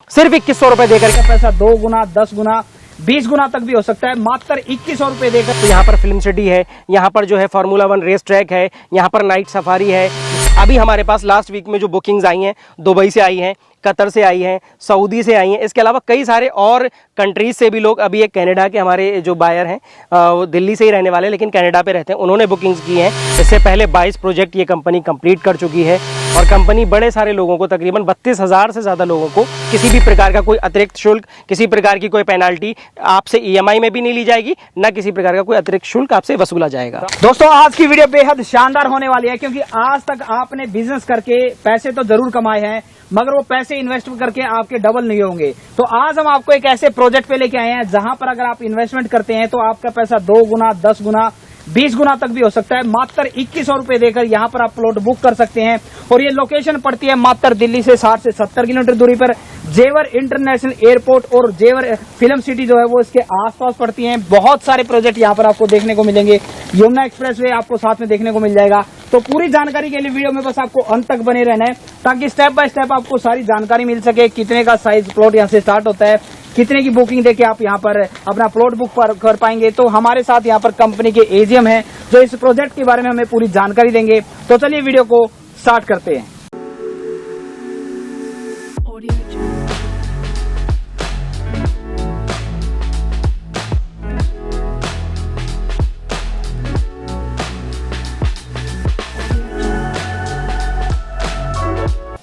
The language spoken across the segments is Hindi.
सिर्फ 2100 रुपए देकर के पैसा 2 गुना 10 गुना 20 गुना तक भी हो सकता है, मात्र 2100 रुपए देकर। तो यहाँ पर फिल्म सिटी है, यहाँ पर जो है फार्मूला 1 रेस ट्रैक है, यहाँ पर नाइट सफारी है। अभी हमारे पास लास्ट वीक में जो बुकिंग्स आई हैं, दुबई से आई हैं, कतर से आई हैं, सऊदी से आई हैं, इसके अलावा कई सारे और कंट्रीज से भी लोग, अभी एक कनाडा के हमारे जो बायर हैं वो दिल्ली से ही रहने वाले लेकिन कनाडा पे रहते हैं, उन्होंने बुकिंग्स की हैं। इससे पहले 22 प्रोजेक्ट ये कंपनी कंप्लीट कर चुकी है और कंपनी बड़े सारे लोगों को, तकरीबन 32,000 से ज़्यादा लोगों को किसी भी प्रकार का कोई अतिरिक्त शुल्क, किसी प्रकार की कोई पेनाल्टी आपसे EMI में भी नहीं ली जाएगी, ना किसी प्रकार का कोई अतिरिक्त शुल्क आपसे वसूला जाएगा। दोस्तों आज की वीडियो बेहद शानदार होने वाली है, क्योंकि आज तक आपने बिजनेस करके पैसे तो जरूर कमाए हैं, मगर वो पैसे इन्वेस्ट करके आपके डबल नहीं होंगे। तो आज हम आपको एक ऐसे प्रोजेक्ट पे लेके आए हैं जहां पर अगर आप इन्वेस्टमेंट करते हैं तो आपका पैसा 2 गुना 10 गुना 20 गुना तक भी हो सकता है। मात्र 2100 रुपए देकर यहाँ पर आप प्लॉट बुक कर सकते हैं और ये लोकेशन पड़ती है मात्र दिल्ली से 60 से 70 किलोमीटर दूरी पर जेवर इंटरनेशनल एयरपोर्ट और जेवर फिल्म सिटी जो है वो इसके आसपास पड़ती हैं। बहुत सारे प्रोजेक्ट यहाँ पर आपको देखने को मिलेंगे, यमुना एक्सप्रेसवे आपको साथ में देखने को मिल जाएगा। तो पूरी जानकारी के लिए वीडियो में बस आपको अंत तक बने रहना है, ताकि स्टेप बाय स्टेप आपको सारी जानकारी मिल सके। कितने का साइज प्लॉट यहाँ से स्टार्ट होता है, कितने की बुकिंग देके आप यहाँ पर अपना प्लॉट बुक कर पाएंगे। तो हमारे साथ यहाँ पर कंपनी के एजीएम हैं जो इस प्रोजेक्ट के बारे में हमें पूरी जानकारी देंगे। तो चलिए वीडियो को स्टार्ट करते हैं।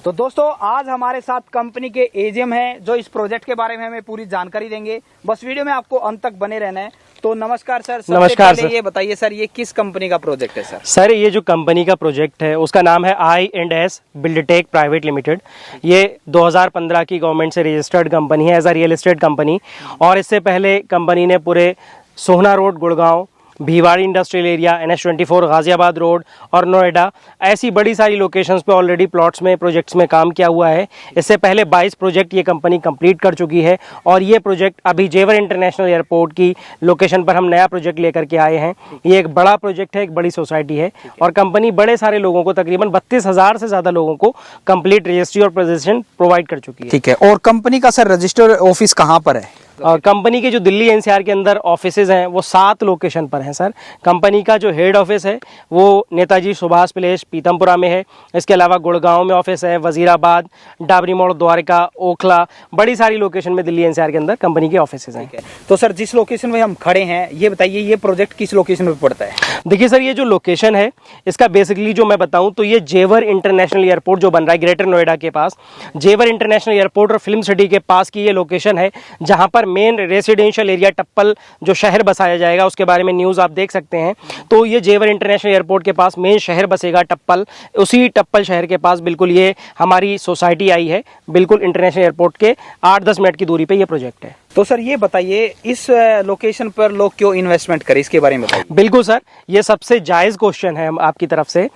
तो दोस्तों आज हमारे साथ कंपनी के एजीएम हैं जो इस प्रोजेक्ट के बारे में हमें पूरी जानकारी देंगे। बस वीडियो में आपको अंत तक बने रहना है। तो नमस्कार सर। नमस्कार सर। ये बताइए सर, ये किस कंपनी का प्रोजेक्ट है सर? सर ये जो कंपनी का प्रोजेक्ट है उसका नाम है I&S बिल्डटेक प्राइवेट लिमिटेड। ये 2015 की गवर्नमेंट से रजिस्टर्ड कंपनी है as a real estate company. और इससे पहले कंपनी ने पूरे Sohna road Gurgaon, Bhiwadi industrial area, NH24 Ghaziabad road और नोएडा, ऐसी बड़ी सारी लोकेशंस पे ऑलरेडी प्लॉट्स में, प्रोजेक्ट्स में काम किया हुआ है। इससे पहले 22 प्रोजेक्ट ये कंपनी कंप्लीट कर चुकी है और ये प्रोजेक्ट अभी जेवर इंटरनेशनल एयरपोर्ट की लोकेशन पर हम नया प्रोजेक्ट लेकर के आए हैं। ये एक बड़ा प्रोजेक्ट है, एक बड़ी सोसाइटी है और कंपनी बड़े सारे लोगों को, तकरीबन 32,000 से ज़्यादा लोगों को कंप्लीट रजिस्ट्री और पोजीशन प्रोवाइड कर चुकी है। ठीक है। और कंपनी का सर रजिस्टर ऑफिस कहाँ पर है? कंपनी के जो दिल्ली NCR के अंदर ऑफिसेज हैं वो 7 लोकेशन पर हैं सर। कंपनी का जो हेड ऑफिस है वो नेताजी सुभाष प्लेस पीतमपुरा में है। इसके अलावा गुड़गांव में ऑफिस है, वजीराबाद, डाबरी मोड़, द्वारका, ओखला, बड़ी सारी लोकेशन में दिल्ली NCR के अंदर कंपनी के ऑफिसेज हैं। तो सर जिस लोकेशन में हम खड़े हैं ये बताइए, ये प्रोजेक्ट किस लोकेशन में पड़ता है? देखिए सर, ये जो लोकेशन है इसका बेसिकली जो मैं बताऊं तो ये जेवर इंटरनेशनल एयरपोर्ट जो बन रहा है ग्रेटर नोएडा के पास, जेवर इंटरनेशनल एयरपोर्ट और फिल्म सिटी के पास की ये लोकेशन है, जहां पर मेन रेसिडेंशियल एरिया टप्पल जो शहर बसाया जाएगा उसके बारे में न्यूज़ आप देख सकते हैं। तो ये जेवर इंटरनेशनल एयरपोर्ट के पास मेन शहर बसेगा टप्पल, उसी टप्पल शहर के पास बिल्कुल ये हमारी सोसाइटी आई है। बिल्कुल इंटरनेशनल एयरपोर्ट के 8-10 मिनट की दूरी पे ये प्रोजेक्ट है। तो सर ये बताइए, इस लोकेशन पर लोग क्यों इन्वेस्टमेंट करें, इसके बारे में बताइए। बिल्कुल सर, ये सबसे जायज़ क्वेश्चन है आपकी तरफ से।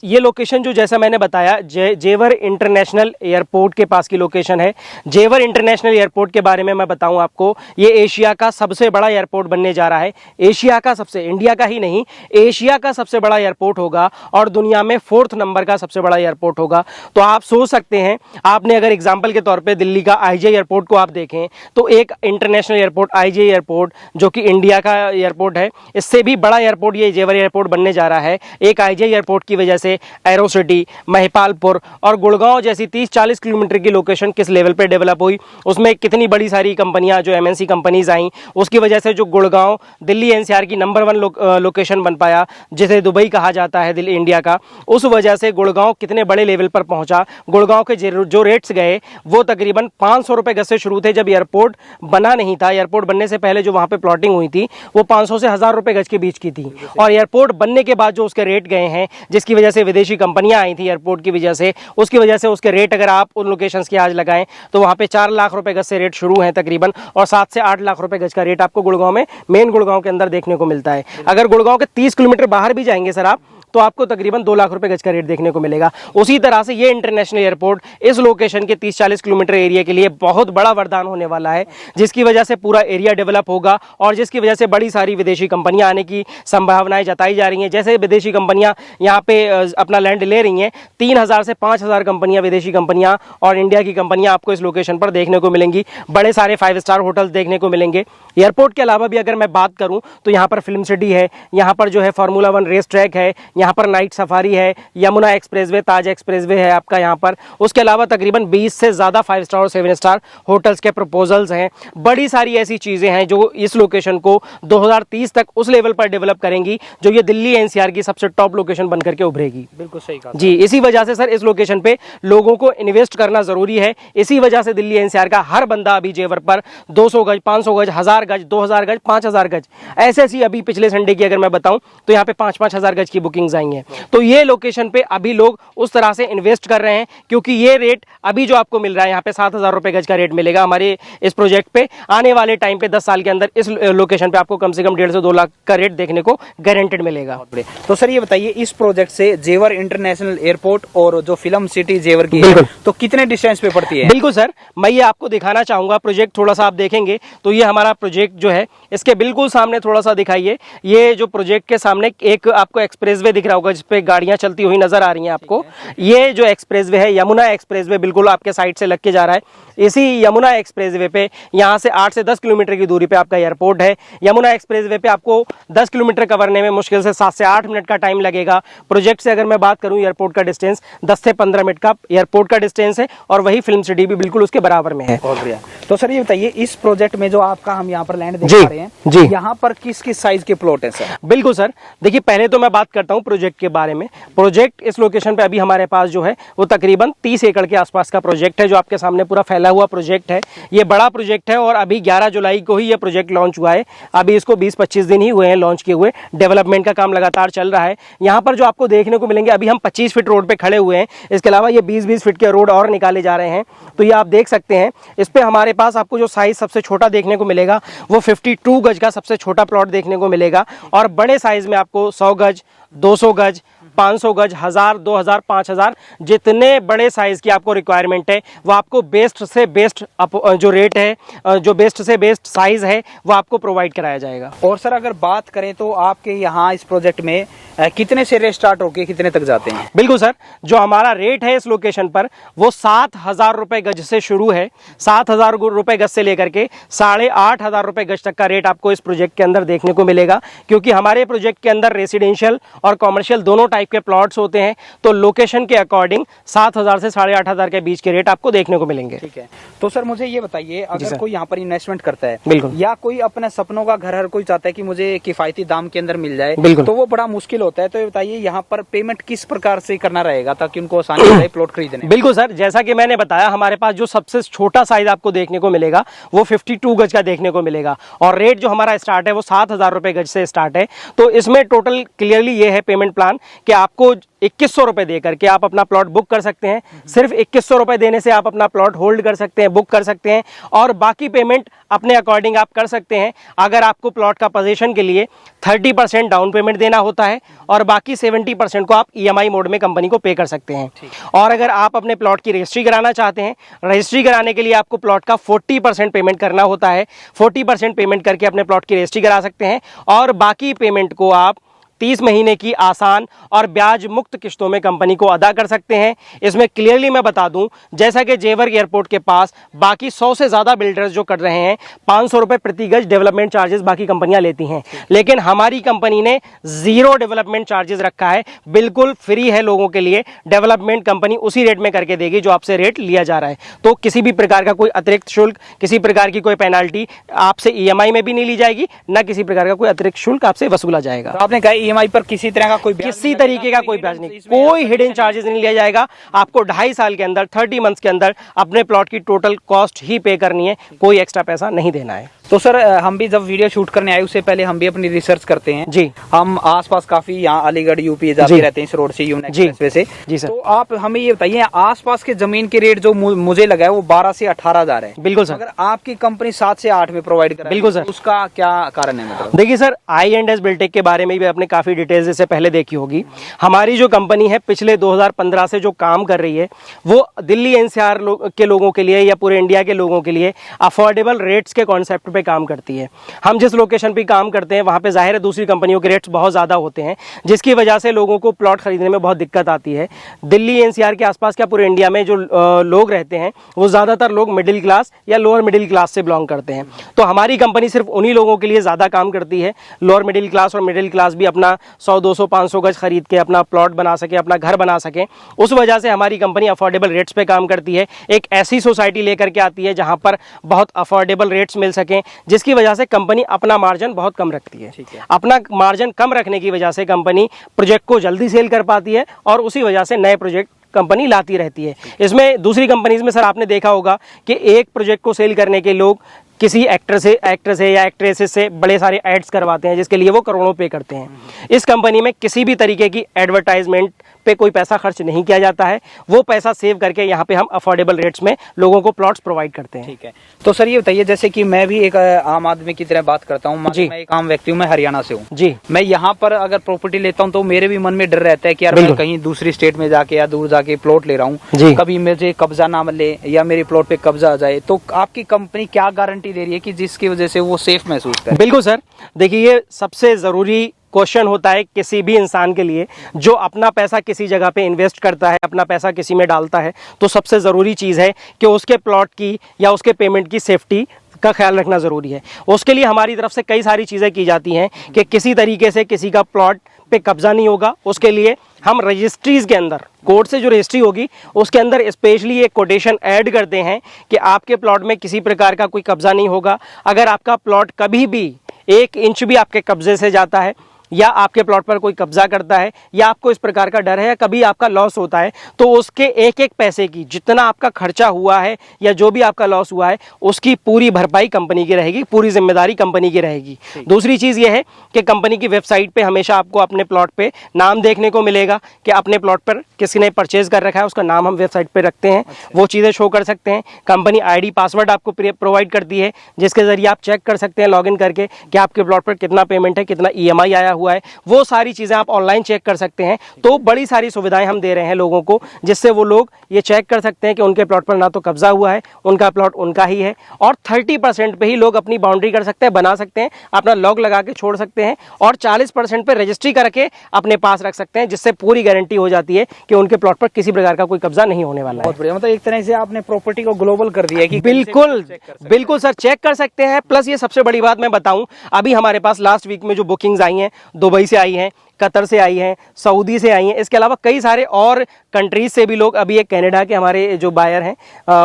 ये लोकेशन जो जैसा मैंने बताया जेवर इंटरनेशनल एयरपोर्ट के पास की लोकेशन है। जेवर इंटरनेशनल एयरपोर्ट के बारे में मैं बताऊं आपको, ये एशिया का सबसे बड़ा एयरपोर्ट बनने जा रहा है। एशिया का सबसे, इंडिया का ही नहीं, एशिया का सबसे बड़ा एयरपोर्ट होगा और दुनिया में 4th नंबर का सबसे बड़ा एयरपोर्ट होगा। तो आप सोच सकते हैं, आपने अगर एग्जाम्पल के तौर पर दिल्ली का IJ एयरपोर्ट को आप देखें तो एक इंटरनेशनल एयरपोर्ट IJ एयरपोर्ट जो कि इंडिया का एयरपोर्ट है, इससे भी बड़ा एयरपोर्ट ये जेवर एयरपोर्ट बनने जा रहा है। एक IJ एयरपोर्ट की वजह से एरो सिटी, महिपालपुर और गुड़गांव जैसी 30-40 किलोमीटर की लोकेशन किस लेवल पे डेवलप हुई, उसमें कितनी बड़ी सारी कंपनियां जो MNC कंपनीज आई, उसकी वजह से जो गुड़गांव दिल्ली NCR की नंबर 1 लोकेशन बन पाया, जिसे दुबई कहा जाता है दिल्ली इंडिया का, उस वजह से गुड़गांव कितने बड़े लेवल पर पहुंचा। गुड़गांव के जो रेट्स गए वो तकरीबन 500 रुपए गज से शुरू थे जब एयरपोर्ट बना नहीं था। एयरपोर्ट बनने से पहले जो वहां पे प्लॉटिंग हुई थी वो 500 से 1000 रुपए गज के बीच की थी, और एयरपोर्ट बनने के बाद जो उसके रेट गए हैं, जिसकी वजह से विदेशी कंपनियां आई थी एयरपोर्ट की वजह से, उसकी वजह से उसके रेट अगर आप उन लोकेशंस के आज लगाएं तो वहां पे 4 लाख रुपए गज से रेट शुरू हैं तकरीबन, और 7 से 8 लाख रुपए गज का रेट आपको गुड़गांव में, मेन गुड़गांव के अंदर देखने को मिलता है। अगर गुड़गांव के 30 किलोमीटर बाहर भी जाएंगे सर आप, तो आपको तकरीबन 2 लाख रुपए गज का रेट देखने को मिलेगा। उसी तरह से ये इंटरनेशनल एयरपोर्ट इस लोकेशन के 30-40 किलोमीटर एरिया के लिए बहुत बड़ा वरदान होने वाला है, जिसकी वजह से पूरा एरिया डेवलप होगा और जिसकी वजह से बड़ी सारी विदेशी कंपनियां आने की संभावनाएं जताई जा रही हैं। जैसे विदेशी कंपनियां यहाँ पे अपना लैंड ले रही हैं, 3000 से 5000 कंपनियां, विदेशी कंपनियां और इंडिया की कंपनियां आपको इस लोकेशन पर देखने को मिलेंगी। बड़े सारे 5 स्टार होटल्स देखने को मिलेंगे। एयरपोर्ट के अलावा भी अगर मैं बात करूं तो यहाँ पर फिल्म सिटी है, यहाँ पर जो है फार्मूला 1 रेस ट्रैक है, यहाँ पर नाइट सफारी है, यमुना एक्सप्रेसवे, ताज एक्सप्रेसवे है आपका यहाँ पर। उसके अलावा तकरीबन 20 से ज़्यादा 5 स्टार और 7 स्टार होटल्स के प्रपोजल्स हैं। बड़ी सारी ऐसी चीज़ें हैं जो इस लोकेशन को 2030 तक उस लेवल पर डेवलप करेंगी जो ये दिल्ली एनसीआर की सबसे टॉप लोकेशन बनकर के उभरेगी। बिल्कुल सही कहा जी, इसी वजह से सर इस लोकेशन पे लोगों को इन्वेस्ट करना जरूरी है। इसी वजह से दिल्ली एनसीआर का हर बंदा अभी जेवर पर 200 गज, 500 गज, 1000 गज, 2000 गज, 5000 गज, ऐसे ऐसी अभी पिछले संडे की अगर मैं बताऊं तो यहाँ पे 5-5 हजार गज की बुकिंग्स आई हैं। तो ये लोकेशन पे अभी लोग उस तरह से इन्वेस्ट कर रहे हैं क्योंकि ये रेट अभी जो आपको मिल रहा है यहाँ पे 7000 रुपए गज का रेट मिलेगा हमारे इस प्रोजेक्ट पे। आने वाले टाइम पे 10 साल के अंदर इस लोकेशन पे आपको कम से कम 1.5 से 2 लाख का रेट देखने को गारंटेड मिलेगा। तो सर ये बताइए, इस प्रोजेक्ट से जेवर इंटरनेशनल एयरपोर्ट और जो फिल्म सिटी जेवर की है, बिल्कुल, तो कितने डिस्टेंस पे पड़ती है? बिल्कुल सर, मैं ये आपको दिखाना चाहूंगा प्रोजेक्ट। थोड़ा सा आप देखेंगे तो ये हमारा प्रोजेक्ट जो है इसके बिल्कुल सामने थोड़ा सा दिखाइए। ये जो प्रोजेक्ट के सामने एक आपको एक्सप्रेसवे दिख रहा होगा जिसपे गाड़ियां चलती हुई नजर आ रही हैं आपको। ये जो एक्सप्रेसवे है यमुना एक्सप्रेसवे, बिल्कुल आपके साइड से लग के जा रहा है। इसी यमुना एक्सप्रेसवे पे यहाँ से 8 से 10 किलोमीटर की दूरी पे आपका एयरपोर्ट है। यमुना एक्सप्रेसवे पे आपको 10 किलोमीटर कवर करने में मुश्किल से 7 से 8 मिनट का टाइम लगेगा। प्रोजेक्ट से अगर मैं बात करूं एयरपोर्ट का डिस्टेंस 10 से 15 मिनट का एयरपोर्ट का डिस्टेंस है और वही फिल्म सिटी भी बिल्कुल उसके बराबर में है। बहुत बढ़िया। तो सर ये बताइए, इस प्रोजेक्ट में जो आपका हम यहाँ पर लैंड देख जी, पा रहे हैं, जी, यहाँ पर किस किस साइज के प्लॉट है सर? बिल्कुल सर, देखिए पहले तो मैं बात करता हूँ प्रोजेक्ट के बारे में। प्रोजेक्ट इस लोकेशन पे अभी हमारे पास जो है वो तकरीबन 30 एकड़ के आसपास का प्रोजेक्ट है जो आपके सामने पूरा फैला हुआ प्रोजेक्ट है। ये बड़ा प्रोजेक्ट है और अभी 11 जुलाई को ही ये प्रोजेक्ट लॉन्च हुआ है। अभी इसको 20-25 दिन ही हुए हैं लॉन्च किए हुए। डेवलपमेंट का काम लगातार चल रहा है। यहाँ पर जो आपको देखने को मिलेंगे, अभी हम 25 फीट रोड पे खड़े हुए हैं, इसके अलावा ये 20-20 फीट के रोड और निकाले जा रहे हैं। तो ये आप देख सकते हैं। इस पे हमारे पास आपको जो साइज सबसे छोटा देखने को मिलेगा वो 52 गज का सबसे छोटा प्लॉट देखने को मिलेगा और बड़े साइज में आपको 100 गज, 200 गज, 500 गज, 1000, 2000, 5000 जितने बड़े साइज की आपको रिक्वायरमेंट है वो आपको बेस्ट से बेस्ट जो रेट है, जो बेस्ट से बेस्ट साइज है वो आपको प्रोवाइड कराया जाएगा। और सर अगर बात करें तो आपके यहाँ इस प्रोजेक्ट में कितने से रेट स्टार्ट होके कितने तक जाते हैं? बिल्कुल सर, जो हमारा रेट है इस लोकेशन पर वो 7000 रुपए गज से शुरू है। 7000 रुपए गज से लेकर के 8500 रुपए गज तक का रेट आपको इस प्रोजेक्ट के अंदर देखने को मिलेगा क्योंकि हमारे प्रोजेक्ट के अंदर रेसिडेंशियल और कॉमर्शियल दोनों टाइप के प्लॉट्स होते हैं। तो लोकेशन के अकॉर्डिंग 7000 से 8500 के बीच के रेट आपको देखने को मिलेंगे। ठीक है। तो सर मुझे ये बताइए, अगर कोई यहाँ पर इन्वेस्टमेंट करता है, बिल्कुल, या कोई अपने सपनों का घर हर कोई चाहता है कि मुझे किफायती दाम के अंदर मिल जाए, बिल्कुल, तो वो बड़ा मुश्किल होता है। तो ये बताइए यहाँ पर पेमेंट किस प्रकार से करना रहेगा ताकि उनको आसानी हो प्लॉट खरीदने? बिल्कुल सर, जैसा कि मैंने बताया हमारे पास जो सबसे छोटा साइज आपको देखने को मिलेगा वो 52 गज का देखने को मिलेगा और रेट जो हमारा स्टार्ट है वो 7000 रुपए गज से स्टार्ट है। तो इसमें टोटल क्लियरली ये है पेमेंट प्लान कि आपको 2100 रुपए देकर के आप अपना प्लॉट बुक कर सकते हैं। सिर्फ 2100 रुपए देने से आप अपना प्लॉट होल्ड कर सकते हैं, बुक कर सकते हैं और बाकी पेमेंट अपने अकॉर्डिंग आप कर सकते हैं। अगर आपको प्लॉट का पोजीशन के लिए 30% डाउन पेमेंट देना होता है और बाकी 70% को आप EMI मोड में कंपनी को पे कर सकते हैं। और अगर आप अपने प्लॉट की रजिस्ट्री कराना चाहते हैं, रजिस्ट्री कराने के लिए आपको प्लॉट का 40% पेमेंट करना होता है। 40% पेमेंट करके अपने प्लॉट की रजिस्ट्री करा सकते हैं और बाकी पेमेंट को आप 30 महीने की आसान और ब्याज मुक्त किश्तों में कंपनी को अदा कर सकते हैं। इसमें क्लियरली मैं बता दूं, जैसा कि जेवर एयरपोर्ट के पास बाकी 100 से ज़्यादा बिल्डर्स जो कर रहे हैं 500 रुपये प्रति गज डेवलपमेंट चार्जेस बाकी कंपनियां लेती हैं, लेकिन हमारी कंपनी ने 0 डेवलपमेंट चार्जेस रखा है। बिल्कुल फ्री है लोगों के लिए। डेवलपमेंट कंपनी उसी रेट में करके देगी जो आपसे रेट लिया जा रहा है। तो किसी भी प्रकार का कोई अतिरिक्त शुल्क, किसी प्रकार की कोई पेनाल्टी आपसे EMI में भी नहीं ली जाएगी, न किसी प्रकार का कोई अतिरिक्त शुल्क आपसे वसूला जाएगा। तो आपने कहा EMI पर किसी तरह का कोई किसी तरीके का कोई ब्याज नहीं, कोई हिडन चार्जेस नहीं लिया जाएगा। आपको 2.5 साल के अंदर 30 मंथ्स के अंदर अपने प्लॉट की टोटल कॉस्ट ही पे करनी है, कोई एक्स्ट्रा पैसा नहीं देना है। तो सर हम भी जब वीडियो शूट करने आए उससे पहले हम भी अपनी रिसर्च करते हैं जी। हम आसपास काफी यहाँ अलीगढ़ यूपी जाते रहते हैं इस रोड से, यमुना एक्सप्रेसवे से। जी सर। तो आप हमें ये बताइए, आसपास के जमीन के रेट जो मुझे लगा है वो 12 से 18,000 है। बिल्कुल सर। अगर आपकी कंपनी 7 से 8 में प्रोवाइड कर, बिल्कुल सर, उसका क्या कारण है? मतलब देखिए सर, I&S बिल्टेक के बारे में भी अपने काफ़ी डिटेल्स इससे पहले देखी होगी। हमारी जो कंपनी है पिछले 2015 से जो काम कर रही है वो दिल्ली एनसीआर के लोगों के लिए या पूरे इंडिया के लोगों के लिए अफोर्डेबल रेट्स के कॉन्सेप्ट पे काम करती है। हम जिस लोकेशन पे काम करते हैं वहाँ पे जाहिर है दूसरी कंपनियों के रेट्स बहुत ज़्यादा होते हैं, जिसकी वजह से लोगों को प्लॉट खरीदने में बहुत दिक्कत आती है। दिल्ली एनसीआर के आसपास क्या पूरे इंडिया में जो लोग रहते हैं वो ज़्यादातर लोग मिडिल क्लास या लोअर मिडिल क्लास से बिलोंग करते हैं। तो हमारी कंपनी सिर्फ उन्हीं लोगों के लिए ज़्यादा काम करती है। लोअर मिडिल क्लास और मिडिल क्लास भी अपना 100, 200, 500 गज खरीद के अपना प्लॉट बना सके, अपना घर बना सके, उस वजह से हमारी कंपनी अफोर्डेबल रेट्स पे काम करती है। एक ऐसी सोसाइटी लेकर के आती है जहां पर बहुत अफोर्डेबल रेट्स मिल सकें, जिसकी वजह से कंपनी अपना मार्जिन बहुत कम रखती है। अपना मार्जिन कम रखने की वजह से कंपनी प्रोजेक्ट को जल्दी सेल कर पाती है और उसी वजह से नए प्रोजेक्ट कंपनी लाती रहती है। इसमें दूसरी कंपनीज में सर आपने देखा होगा कि एक प्रोजेक्ट को सेल करने के लोग किसी एक्टर से या एक्ट्रेसेस से बड़े सारे एड्स करवाते हैं, जिसके लिए वो करोड़ों पे करते हैं। इस कंपनी में किसी भी तरीके की एडवर्टाइजमेंट पे कोई पैसा खर्च नहीं किया जाता है। वो पैसा सेव करके यहाँ पे हम अफोर्डेबल रेट्स में लोगों को प्लॉट्स प्रोवाइड करते हैं। ठीक है, तो सर ये बताइए, जैसे कि मैं भी एक आम आदमी की तरह बात करता हूँ जी, मैं एक आम व्यक्ति हूँ, मैं हरियाणा से हूँ जी। मैं यहाँ पर अगर प्रॉपर्टी लेता हूँ तो मेरे भी मन में डर रहता है कि यार मैं कहीं दूसरी स्टेट में जाके या दूर जाके प्लॉट ले रहा हूँ, कभी मुझे कब्जा ना मिले या मेरे प्लॉट पे कब्जा आ जाए, तो आपकी कंपनी क्या गारंटी दे रही है कि जिसकी वजह से वो सेफ महसूस करे? बिल्कुल सर, देखिए ये सबसे जरूरी क्वेश्चन होता है किसी भी इंसान के लिए जो अपना पैसा किसी जगह पे इन्वेस्ट करता है, अपना पैसा किसी में डालता है, तो सबसे ज़रूरी चीज़ है कि उसके प्लॉट की या उसके पेमेंट की सेफ्टी का ख्याल रखना ज़रूरी है। उसके लिए हमारी तरफ से कई सारी चीज़ें की जाती हैं कि किसी तरीके से किसी का प्लॉट पे कब्जा नहीं होगा। उसके लिए हम रजिस्ट्रीज के अंदर, कोर्ट से जो रजिस्ट्री होगी उसके अंदर स्पेशली एक कोटेशन ऐड करते हैं कि आपके प्लॉट में किसी प्रकार का कोई कब्जा नहीं होगा। अगर आपका प्लॉट कभी भी 1 इंच भी आपके कब्जे से जाता है या आपके प्लॉट पर कोई कब्जा करता है या आपको इस प्रकार का डर है या कभी आपका लॉस होता है, तो उसके एक एक पैसे की, जितना आपका खर्चा हुआ है या जो भी आपका लॉस हुआ है, उसकी पूरी भरपाई कंपनी की रहेगी, पूरी जिम्मेदारी कंपनी की रहेगी। दूसरी चीज़ ये है कि कंपनी की वेबसाइट पे हमेशा आपको अपने प्लॉट पे नाम देखने को मिलेगा कि अपने प्लॉट पर किसी ने परचेज कर रखा है, उसका नाम हम वेबसाइट पर रखते हैं, वो चीज़ें शो कर सकते हैं। कंपनी ID पासवर्ड आपको प्रोवाइड करती है, जिसके जरिए आप चेक कर सकते हैं लॉगिन करके कि आपके प्लॉट पर कितना पेमेंट है, कितना EMI आया हुआ है, वो सारी चीजें आप ऑनलाइन चेक कर सकते हैं। तो बड़ी सारी सुविधाएं हम दे रहे हैं लोगों को, जिससे वो लोग ये चेक कर सकते हैं कि उनके प्लॉट पर ना तो कब्जा हुआ है, उनका प्लॉट उनका ही है, और 30% पे ही लोग अपनी बाउंड्री कर सकते हैं, बना सकते हैं, अपना लॉग लगा के छोड़ सकते हैं, और 40% पे रजिस्ट्री करके अपने पास रख सकते हैं, जिससे पूरी गारंटी हो जाती है कि उनके प्लॉट पर किसी प्रकार का कोई कब्जा नहीं होने वाला है। बहुत बढ़िया, मतलब एक तरह से आपने प्रॉपर्टी को ग्लोबल कर दिया है कि बिल्कुल बिल्कुल सर, चेक कर सकते हैं। प्लस ये सबसे बड़ी बात मैं बताऊं, अभी हमारे पास लास्ट वीक में जो बुकिंग्स आई हैं, दुबई से आई हैं, कतर से आई हैं, सऊदी से आई हैं, इसके अलावा कई सारे और कंट्रीज से भी लोग, अभी एक कनाडा के हमारे जो बायर हैं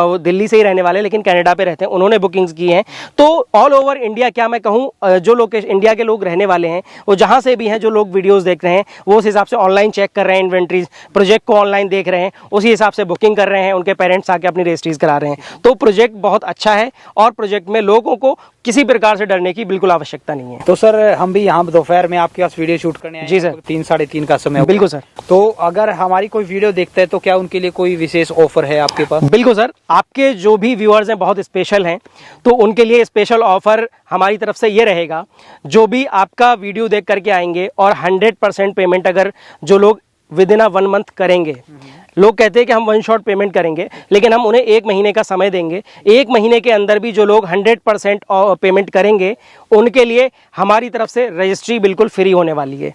वो दिल्ली से ही रहने वाले लेकिन कनाडा पे रहते हैं, उन्होंने बुकिंग्स की हैं। तो ऑल ओवर इंडिया, क्या मैं कहूँ, जो लोकेशन इंडिया के लोग रहने वाले हैं वो जहाँ से भी हैं, जो लोग वीडियोस देख रहे हैं वो उस हिसाब से ऑनलाइन चेक कर रहे हैं, इन्वेंट्रीज प्रोजेक्ट को ऑनलाइन देख रहे हैं, उसी हिसाब से बुकिंग कर रहे हैं, उनके पेरेंट्स आके अपनी रजिस्ट्रीज करा रहे हैं। तो प्रोजेक्ट बहुत अच्छा है और प्रोजेक्ट में लोगों को किसी प्रकार से डरने की बिल्कुल आवश्यकता नहीं है। तो सर हम भी यहाँ दोपहर में आपके पास वीडियो शूट करने आए। जी सर, 3 साढ़े 3 का समय। बिल्कुल सर। तो अगर हमारी कोई वीडियो देखता है तो क्या उनके लिए कोई विशेष ऑफर है आपके पास? बिल्कुल सर, आपके जो भी व्यूअर्स हैं बहुत स्पेशल हैं, तो उनके लिए स्पेशल ऑफर हमारी तरफ से ये रहेगा, जो भी आपका वीडियो देख करके आएंगे और 100% पेमेंट अगर जो लोग विद इन 1 मंथ करेंगे, लोग कहते हैं कि हम 1 शॉट पेमेंट करेंगे, लेकिन हम उन्हें 1 महीने का समय देंगे। 1 महीने के अंदर भी जो लोग 100% पेमेंट करेंगे उनके लिए हमारी तरफ से रजिस्ट्री बिल्कुल फ्री होने वाली है।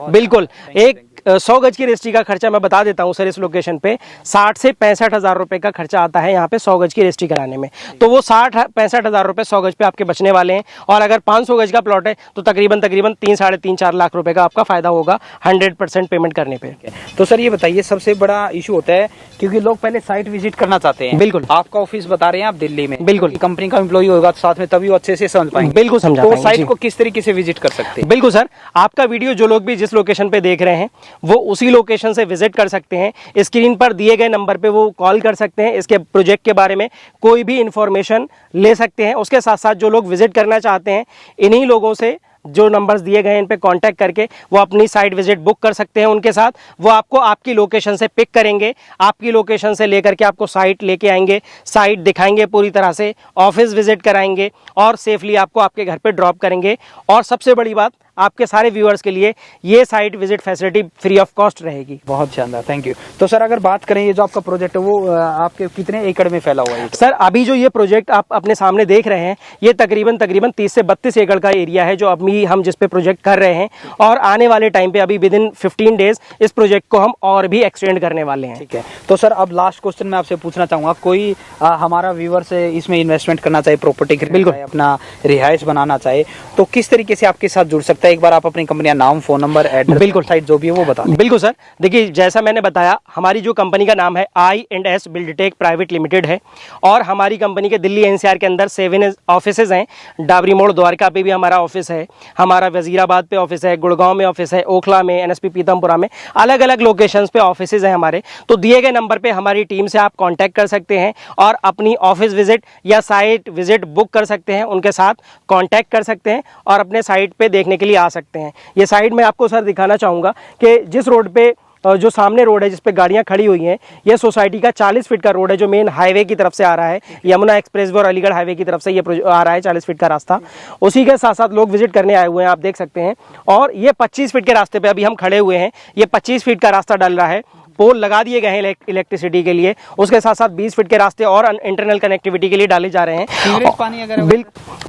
बिल्कुल, एक 100 गज की रजिस्ट्री का खर्चा मैं बता देता हूं सर, इस लोकेशन पे 60 से 65 हज़ार रुपए का खर्चा आता है यहाँ पे 100 गज की रजिस्ट्री कराने में। तो वो 60-65 हज़ार रुपए 100 गज पे आपके बचने वाले हैं, और अगर 500 गज का प्लॉट है तो तकरीबन 3-3.5-4 लाख रुपए का आपका फायदा होगा 100% पेमेंट करने पे। तो सर ये बताइए, सबसे बड़ा इशू होता है क्योंकि लोग पहले साइट विजिट करना चाहते हैं। बिल्कुल, आपका ऑफिस बता रहे हैं आप दिल्ली में, बिल्कुल कंपनी का एम्प्लॉई होगा साथ में, तभी वो अच्छे से समझ पाएंगे। बिल्कुल समझा तो साइट को किस तरीके से विजिट कर सकते हैं? बिल्कुल सर, आपका वीडियो जो लोग भी जिस लोकेशन पे देख रहे हैं वो उसी लोकेशन से विजिट कर सकते हैं। स्क्रीन पर दिए गए नंबर पे वो कॉल कर सकते हैं, इसके प्रोजेक्ट के बारे में कोई भी इंफॉर्मेशन ले सकते हैं। उसके साथ साथ जो लोग विजिट करना चाहते हैं, इन्हीं लोगों से जो नंबर्स दिए गए हैं इन पे कांटेक्ट करके वो अपनी साइट विजिट बुक कर सकते हैं। उनके साथ वो आपको आपकी लोकेशन से पिक करेंगे, आपकी लोकेशन से लेकर के आपको साइट लेके आएंगे, साइट दिखाएंगे पूरी तरह से, ऑफिस विजिट कराएंगे और सेफली आपको आपके घर पे ड्रॉप करेंगे। और सबसे बड़ी बात, आपके सारे व्यूअर्स के लिए ये site visit facility free of cost रहेगी। बहुत शानदार, थैंक यू। तो सर अगर बात करें ये जो आपका प्रोजेक्ट है वो आपके कितने एकड़ में फैला हुआ है? सर अभी जो ये प्रोजेक्ट आप अपने सामने देख रहे हैं ये तकरीबन 30 से 32 एकड़ का एरिया है जो अभी हम जिस पे प्रोजेक्ट कर रहे हैं, और आने वाले टाइम पे अभी विद इन 15 डेज इस प्रोजेक्ट को हम और भी एक्सटेंड करने वाले हैं। ठीक है, तो सर अब लास्ट क्वेश्चन मैं आपसे पूछना चाहूंगा, कोई हमारा व्यूवर से इसमें इन्वेस्टमेंट करना चाहे, प्रॉपर्टी खरीदना चाहे, अपना रिहाइश बनाना चाहे, तो किस तरीके से आपके साथ जुड़ सकता है? एक बार आप अपनी कंपनी का नाम, फोन नंबर, एड्रेस, बिल्कुल साइट जो भी है वो बता दें। बिल्कुल सर, देखिए जैसा मैंने बताया हमारी जो कंपनी का नाम है I&S बिल्डटेक प्राइवेट लिमिटेड है, और हमारी कंपनी के दिल्ली NCR के अंदर 7 ऑफिसेज हैं। डाबरी मोड़ द्वारका पे भी हमारा ऑफिस है, हमारा वजीराबाद पे ऑफिस है, गुड़गांव में ऑफिस है, ओखला में, NSP पीतमपुरा में, अलग अलग लोकेशंस पे ऑफिसेज हैं हमारे। तो दिए गए नंबर पे हमारी टीम से आप कांटेक्ट कर सकते हैं और अपनी ऑफिस विजिट या साइट विजिट बुक कर सकते हैं, उनके साथ कांटेक्ट कर सकते हैं और अपने साइट पे देखने के लिए आ सकते हैं। ये साइट मैं आपको सर दिखाना चाहूँगा कि जिस रोड पे जो सामने रोड है जिस पे गाड़ियां खड़ी हुई हैं, ये सोसाइटी का 40 फीट का रोड है जो मेन हाईवे की तरफ से आ रहा है, यमुना एक्सप्रेसवे और अलीगढ़ हाईवे की तरफ से ये आ रहा है 40 फीट का रास्ता। उसी के साथ साथ लोग विजिट करने आए हुए हैं, आप देख सकते हैं। और ये 25 फीट के रास्ते पे अभी हम खड़े हुए हैं, ये 25 फीट का रास्ता डल रहा है, पोल लगा दिए गए हैं इलेक्ट्रिसिटी के लिए। उसके साथ साथ 20 फीट के रास्ते और इंटरनल कनेक्टिविटी के लिए डाले जा रहे हैं। सीवरेज पानी अगर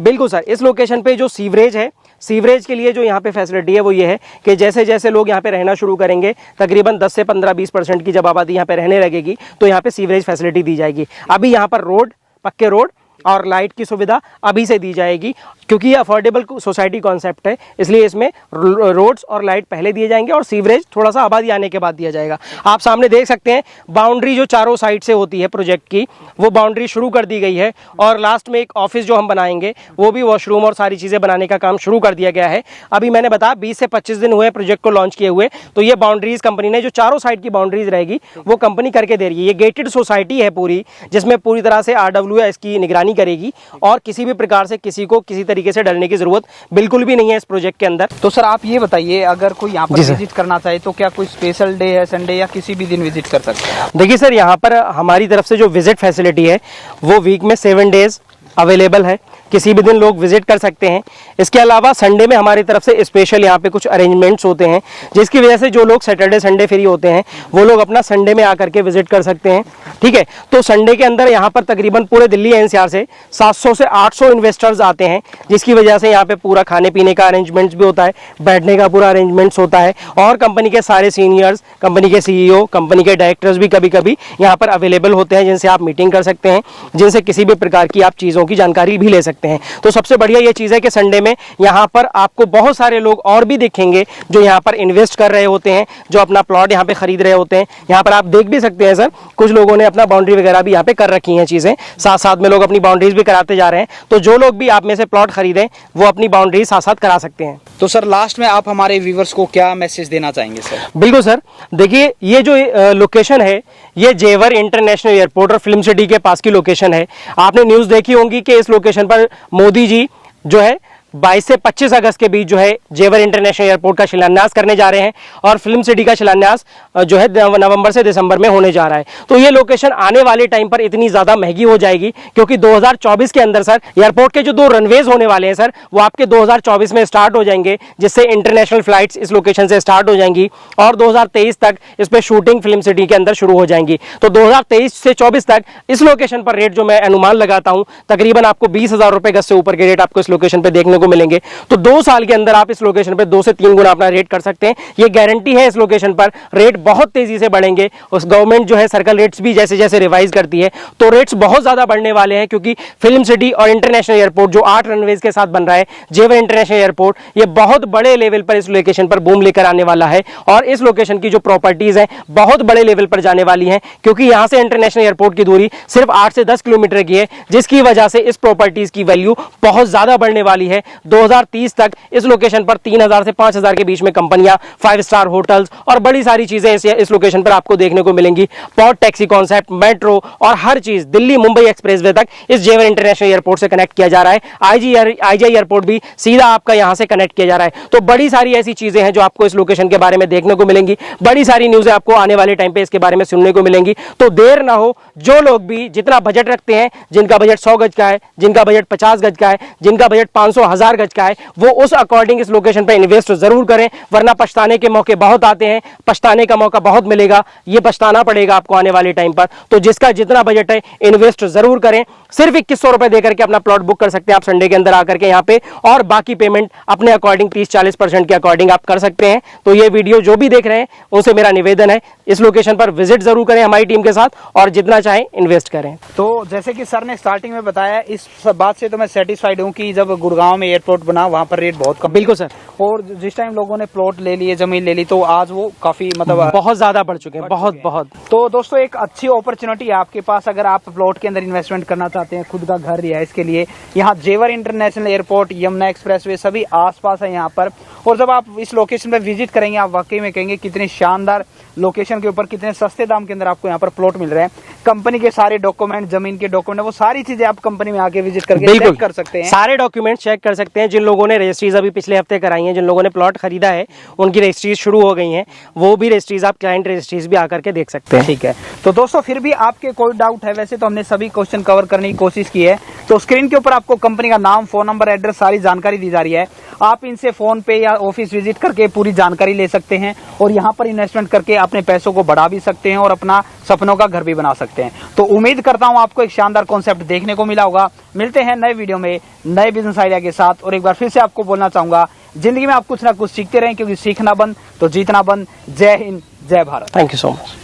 बिल्कुल सर, इस लोकेशन पे जो सीवरेज है, सीवरेज के लिए जो यहाँ पे फैसिलिटी है वो ये है कि जैसे जैसे लोग यहाँ पे रहना शुरू करेंगे, तकरीबन 10 से 15-20% की जब आबादी यहाँ पे रहने लगेगी तो यहाँ पे सीवरेज फैसिलिटी दी जाएगी। अभी यहाँ पर रोड, पक्के रोड और लाइट की सुविधा अभी से दी जाएगी, क्योंकि ये अफोर्डेबल सोसाइटी कॉन्सेप्ट है, इसलिए इसमें रोड्स और लाइट पहले दिए जाएंगे और सीवरेज थोड़ा सा आबादी आने के बाद दिया जाएगा। आप सामने देख सकते हैं बाउंड्री जो चारों साइड से होती है प्रोजेक्ट की, वो बाउंड्री शुरू कर दी गई है, और लास्ट में एक ऑफिस जो हम बनाएंगे वो भी वॉशरूम और सारी चीज़ें बनाने का काम शुरू कर दिया गया है। अभी मैंने बताया 20 से 25 दिन हुए प्रोजेक्ट को लॉन्च किए हुए, तो ये बाउंड्रीज कंपनी ने जो चारों साइड की बाउंड्रीज रहेगी वो कंपनी करके दे रही है। ये गेटेड सोसाइटी है पूरी, जिसमें पूरी तरह से RWA इसकी निगरानी करेगी और किसी भी प्रकार से किसी को किसी तरीके से डरने की जरूरत बिल्कुल भी नहीं है इस प्रोजेक्ट के अंदर। तो सर आप ये बताइए, अगर कोई यहाँ पर विजिट करना चाहे तो क्या कोई स्पेशल डे है, संडे या किसी भी दिन विजिट कर सकते हैं? देखिए सर, यहाँ पर हमारी तरफ से जो विजिट फैसिलिटी है वो वीक में 7 डेज अवेलेबल है, किसी भी दिन लोग विजिट कर सकते हैं। इसके अलावा संडे में हमारी तरफ से स्पेशल यहाँ पे कुछ अरेंजमेंट्स होते हैं, जिसकी वजह से जो लोग सैटरडे संडे फ्री होते हैं वो लोग अपना संडे में आकर के विजिट कर सकते हैं। ठीक है, तो संडे के अंदर यहाँ पर तकरीबन पूरे दिल्ली NCR से 700 से 800 इन्वेस्टर्स आते हैं, जिसकी वजह से यहाँ पे पूरा खाने पीने का अरेंजमेंट्स भी होता है, बैठने का पूरा अरेंजमेंट्स होता है, और कंपनी के सारे सीनियर्स, कंपनी के CEO, कंपनी के डायरेक्टर्स भी कभी कभी यहाँ पर अवेलेबल होते हैं, जिनसे आप मीटिंग कर सकते हैं, जिनसे किसी भी प्रकार की आप चीज़ों की जानकारी भी ले सकते हैं। तो सबसे बढ़िया ये चीज़ है कि संडे में यहाँ पर आपको बहुत सारे लोग और भी दिखेंगे जो यहाँ पर इन्वेस्ट कर रहे होते हैं, जो अपना प्लॉट यहाँ पे खरीद रहे होते हैं। यहाँ पर आप देख भी सकते हैं सर, कुछ लोगों ने अपना बाउंड्री वगैरह भी यहाँ पे कर रखी हैं चीज़ें, साथ साथ में लोग अपनी बाउंड्रीज भी कराते जा रहे हैं। तो जो लोग भी आप में से प्लॉट खरीदें वो अपनी बाउंड्री साथ साथ करा सकते हैं। तो सर लास्ट में आप हमारे व्यूवर्स को क्या मैसेज देना चाहेंगे सर? बिल्कुल सर, देखिए ये जो लोकेशन है ये जेवर इंटरनेशनल एयरपोर्ट और फिल्म सिटी के पास की लोकेशन है। आपने न्यूज़ देखी होंगी कि इस लोकेशन पर मोदी जी जो है 22 से 25 अगस्त के बीच जो है जेवर इंटरनेशनल एयरपोर्ट का शिलान्यास करने जा रहे हैं, और फिल्म सिटी का शिलान्यास जो है नवंबर से दिसंबर में होने जा रहा है। तो ये लोकेशन आने वाले टाइम पर इतनी ज़्यादा महंगी हो जाएगी, क्योंकि 2024 के अंदर सर एयरपोर्ट के जो 2 रनवेज होने वाले हैं सर, वो आपके 2024 में स्टार्ट हो जाएंगे, जिससे इंटरनेशनल फ्लाइट्स इस लोकेशन से स्टार्ट हो जाएंगी, और 2023 तक इस पर शूटिंग फिल्म सिटी के अंदर शुरू हो जाएंगी। तो 2023 से 24 तक इस लोकेशन पर रेट जो मैं अनुमान लगाता हूँ, तकरीबन आपको 20,000 रुपये गज से ऊपर के रेट आपको इस लोकेशन पर देखने को मिलेंगे। तो 2 साल के अंदर आप इस लोकेशन पे 2 से 3 गुना अपना रेट कर सकते हैं। ये गारंटी है, इस लोकेशन पर रेट बहुत तेजी से बढ़ेंगे। उस गवर्नमेंट जो है सर्कल रेट्स भी जैसे जैसे रिवाइज करती है, तो रेट्स बहुत ज्यादा बढ़ने वाले हैं, क्योंकि फिल्म सिटी और इंटरनेशनल एयरपोर्ट जो 8 रनवेज के साथ बन रहा है, जेवर इंटरनेशनल एयरपोर्ट, ये बहुत बड़े लेवल पर इस लोकेशन पर बूम लेकर आने वाला है। और इस लोकेशन की जो प्रॉपर्टीज हैं बहुत बड़े लेवल पर जाने वाली हैं, क्योंकि यहां से इंटरनेशनल एयरपोर्ट की दूरी सिर्फ 8 से 10 किलोमीटर की है, जिसकी वजह से इस प्रॉपर्टीज की वैल्यू बहुत ज्यादा बढ़ने वाली है। 2030 तक इस लोकेशन पर 3,000 से 5,000 के बीच में कंपनियां, 5 स्टार होटल्स और बड़ी सारी चीजें इस लोकेशन पर आपको देखने को मिलेंगी। पॉड टैक्सी कॉन्सेप्ट, मेट्रो और हर चीज दिल्ली मुंबई एक्सप्रेसवे तक इस जेवर इंटरनेशनल एयरपोर्ट से कनेक्ट किया जा रहा है। आईजीआई एयरपोर्ट भी सीधा आपका यहां से कनेक्ट किया जा रहा है। तो बड़ी सारी ऐसी चीजें हैं जो आपको इस लोकेशन के बारे में देखने को मिलेंगी। बड़ी सारी न्यूज़ें आपको आने वाले टाइम पे इसके बारे में सुनने को मिलेंगी। तो देर ना हो, जो लोग भी जितना बजट रखते हैं, जिनका बजट 100 गज का है, जिनका बजट 50 गज का है, जिनका बजट 500 1000 गज का है, वो उस अकॉर्डिंग इस लोकेशन पर इन्वेस्ट जरूर करें, वरना पछताने के मौके बहुत आते हैं, पछताने का मौका बहुत मिलेगा, ये पछताना पड़ेगा आपको आने वाले टाइम पर। तो जिसका जितना बजट है इन्वेस्ट जरूर करें। सिर्फ 2100 रुपए देकर के अपना प्लॉट बुक कर सकते हैं आप संडे के अंदर आकर के यहाँ पे, और बाकी पेमेंट अपने अकॉर्डिंग 30-40% के अकॉर्डिंग आप कर सकते हैं। तो ये वीडियो जो भी देख रहे हैं उनसे मेरा निवेदन है, इस लोकेशन पर विजिट जरूर करें हमारी टीम के साथ, और जितना चाहें इन्वेस्ट करें। तो जैसे कि सर ने स्टार्टिंग में बताया, इस सब बात से तो मैं सेटिस्फाइड हूँ कि जब गुड़गांव में एयरपोर्ट बना वहाँ पर रेट बहुत कम। बिल्कुल सर। और जिस टाइम लोगों ने प्लॉट ले लिए, जमीन ले ली, तो आज वो काफी मतलब बहुत ज्यादा बढ़ चुके हैं, बहुत। तो दोस्तों एक अच्छी अपॉर्चुनिटी है आपके पास, अगर आप प्लॉट के अंदर इन्वेस्टमेंट करना चाहते हैं, खुद का घर है इसके लिए, यहाँ जेवर इंटरनेशनल एयरपोर्ट, यमुना एक्सप्रेसवे सभी आसपास है यहाँ पर। और जब आप इस लोकेशन पर विजिट करेंगे, आप वाकई में कहेंगे कितने शानदार लोकेशन के ऊपर कितने सस्ते दाम के अंदर आपको यहाँ पर प्लॉट मिल रहे हैं। कंपनी के सारे डॉक्यूमेंट, जमीन के डॉक्यूमेंट, वो सारी चीजें आप कंपनी में आके विजिट करके चेक कर सकते हैं। सारे डॉक्यूमेंट चेक कर सकते हैं। जिन लोगों ने रजिस्ट्रीज अभी पिछले हफ्ते कराई हैं, जिन लोगों ने प्लॉट खरीदा है, उनकी रजिस्ट्रीज शुरू हो गई हैं, वो भी रजिस्ट्रीज आप क्लाइंट रजिस्ट्रीज भी आकर के देख सकते हैं। ठीक है। तो दोस्तों फिर भी आपके कोई डाउट है, वैसे तो हमने सभी क्वेश्चन कवर करने की कोशिश की है। तो स्क्रीन के ऊपर आपको कंपनी का नाम, फोन नंबर, एड्रेस, सारी जानकारी दी जा रही है। आप इनसे फोन पे या ऑफिस विजिट करके पूरी जानकारी ले सकते हैं, और यहाँ पर इन्वेस्टमेंट करके अपने पैसों को बढ़ा भी सकते हैं और अपना सपनों का घर भी बना सकते हैं। तो उम्मीद करता हूँ आपको एक शानदार कॉन्सेप्ट देखने को मिला होगा। मिलते हैं नए वीडियो में नए बिजनेस आइडिया के साथ। और एक बार फिर से आपको बोलना चाहूंगा, जिंदगी में आप कुछ ना कुछ सीखते रहें, क्योंकि सीखना बंद तो जीतना बंद। जय हिंद, जय Bharat. Thank you so much.